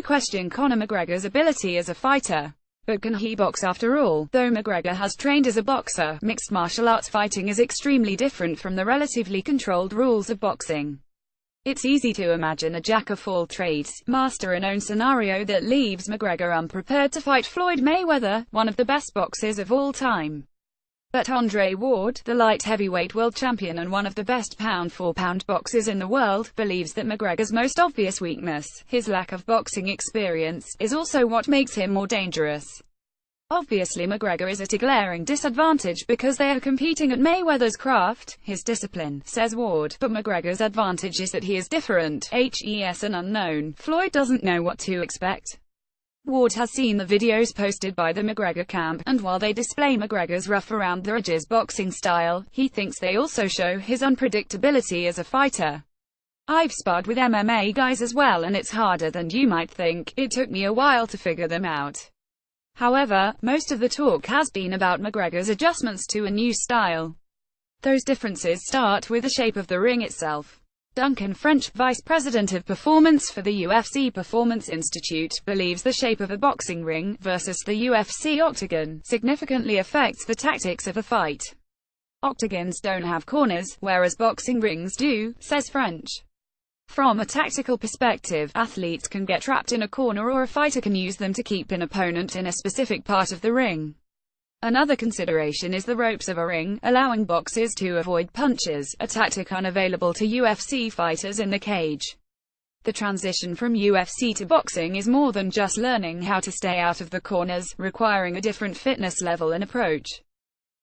question Conor McGregor's ability as a fighter. But can he box after all? Though McGregor has trained as a boxer, mixed martial arts fighting is extremely different from the relatively controlled rules of boxing. It's easy to imagine a jack-of-all-trades, master-and-own scenario that leaves McGregor unprepared to fight Floyd Mayweather, one of the best boxers of all time. But Andre Ward, the light heavyweight world champion and one of the best pound-for-pound boxers in the world, believes that McGregor's most obvious weakness, his lack of boxing experience, is also what makes him more dangerous. Obviously McGregor is at a glaring disadvantage because they are competing at Mayweather's craft, his discipline, says Ward, but McGregor's advantage is that he is different, an unknown. Floyd doesn't know what to expect. Ward has seen the videos posted by the McGregor camp, and while they display McGregor's rough-around-the-edges boxing style, he thinks they also show his unpredictability as a fighter. "I've sparred with MMA guys as well and it's harder than you might think. It took me a while to figure them out." However, most of the talk has been about McGregor's adjustments to a new style. Those differences start with the shape of the ring itself. Duncan French, vice president of performance for the UFC Performance Institute, believes the shape of a boxing ring, versus the UFC octagon, significantly affects the tactics of a fight. Octagons don't have corners, whereas boxing rings do, says French. From a tactical perspective, athletes can get trapped in a corner or a fighter can use them to keep an opponent in a specific part of the ring. Another consideration is the ropes of a ring, allowing boxers to avoid punches, a tactic unavailable to UFC fighters in the cage. The transition from UFC to boxing is more than just learning how to stay out of the corners, requiring a different fitness level and approach.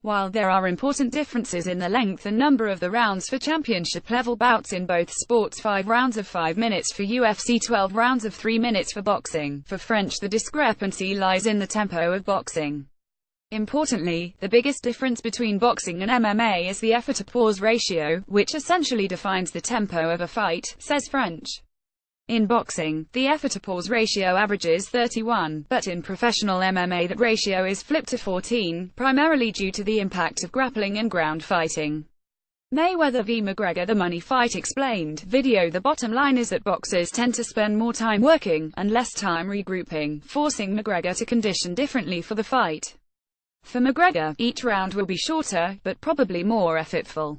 While there are important differences in the length and number of the rounds for championship-level bouts in both sports, 5 rounds of 5 minutes for UFC, 12 rounds of 3 minutes for boxing, for French the discrepancy lies in the tempo of boxing. Importantly, the biggest difference between boxing and MMA is the effort-to-pause ratio, which essentially defines the tempo of a fight, says French. In boxing, the effort-to-pause ratio averages 31, but in professional MMA that ratio is flipped to 14, primarily due to the impact of grappling and ground fighting. Mayweather v McGregor The Money Fight explained video. The bottom line is that boxers tend to spend more time working, and less time regrouping, forcing McGregor to condition differently for the fight. For McGregor, each round will be shorter, but probably more effortful.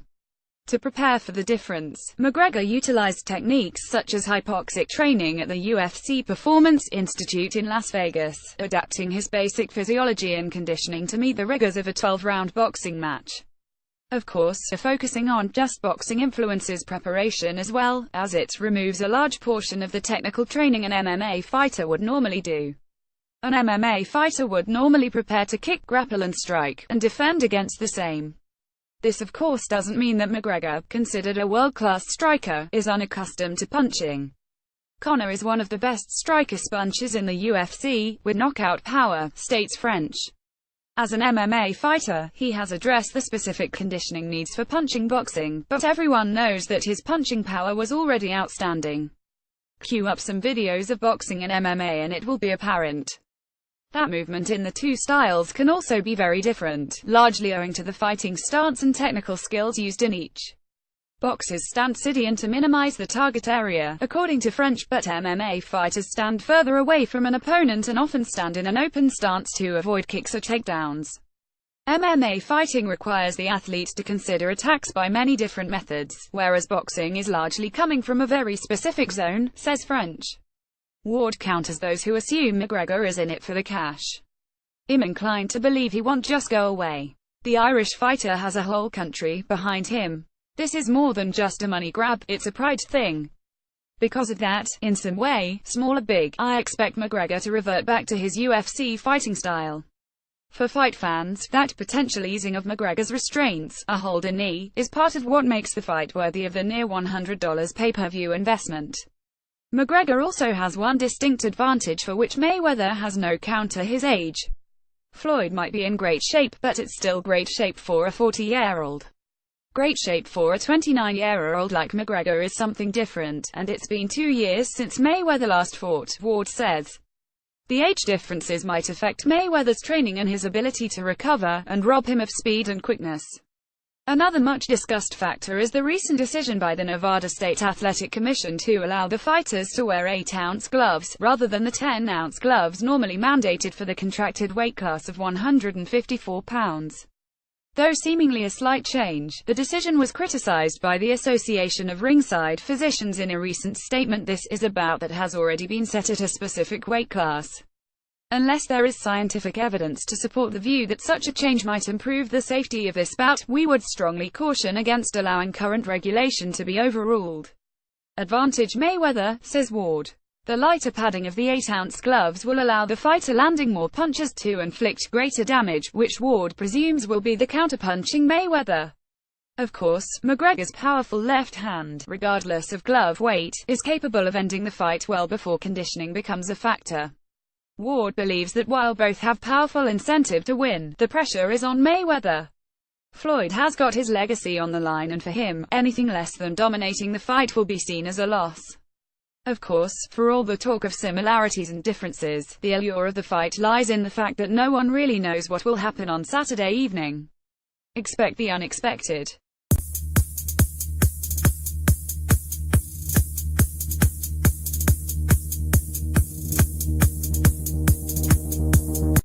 To prepare for the difference, McGregor utilized techniques such as hypoxic training at the UFC Performance Institute in Las Vegas, adapting his basic physiology and conditioning to meet the rigors of a 12-round boxing match. Of course, focusing on just boxing influences preparation as well, as it removes a large portion of the technical training an MMA fighter would normally do. An MMA fighter would normally prepare to kick, grapple and strike, and defend against the same. This of course doesn't mean that McGregor, considered a world-class striker, is unaccustomed to punching. Conor is one of the best striker punchers in the UFC, with knockout power, states French. As an MMA fighter, he has addressed the specific conditioning needs for punching boxing, but everyone knows that his punching power was already outstanding. Cue up some videos of boxing and MMA and it will be apparent that movement in the two styles can also be very different, largely owing to the fighting stance and technical skills used in each. Boxers stand sitting to minimize the target area, according to French, but MMA fighters stand further away from an opponent and often stand in an open stance to avoid kicks or takedowns. MMA fighting requires the athlete to consider attacks by many different methods, whereas boxing is largely coming from a very specific zone, says French. Ward counters those who assume McGregor is in it for the cash. I'm inclined to believe he won't just go away. The Irish fighter has a whole country behind him. This is more than just a money grab, it's a pride thing. Because of that, in some way, small or big, I expect McGregor to revert back to his UFC fighting style. For fight fans, that potential easing of McGregor's restraints, a hold and knee, is part of what makes the fight worthy of the near $100 pay-per-view investment. McGregor also has one distinct advantage for which Mayweather has no counter: his age. Floyd might be in great shape, but it's still great shape for a 40-year-old. Great shape for a 29-year-old like McGregor is something different, and it's been 2 years since Mayweather last fought, Ward says. The age differences might affect Mayweather's training and his ability to recover, and rob him of speed and quickness. Another much-discussed factor is the recent decision by the Nevada State Athletic Commission to allow the fighters to wear 8-ounce gloves, rather than the 10-ounce gloves normally mandated for the contracted weight class of 154 pounds. Though seemingly a slight change, the decision was criticized by the Association of Ringside Physicians in a recent statement. This is a bout that has already been set at a specific weight class. Unless there is scientific evidence to support the view that such a change might improve the safety of this bout, we would strongly caution against allowing current regulation to be overruled. Advantage Mayweather, says Ward. The lighter padding of the 8-ounce gloves will allow the fighter landing more punches to inflict greater damage, which Ward presumes will be the counterpunching Mayweather. Of course, McGregor's powerful left hand, regardless of glove weight, is capable of ending the fight well before conditioning becomes a factor. Ward believes that while both have powerful incentive to win, the pressure is on Mayweather. Floyd has got his legacy on the line, and for him, anything less than dominating the fight will be seen as a loss. Of course, for all the talk of similarities and differences, the allure of the fight lies in the fact that no one really knows what will happen on Saturday evening. Expect the unexpected.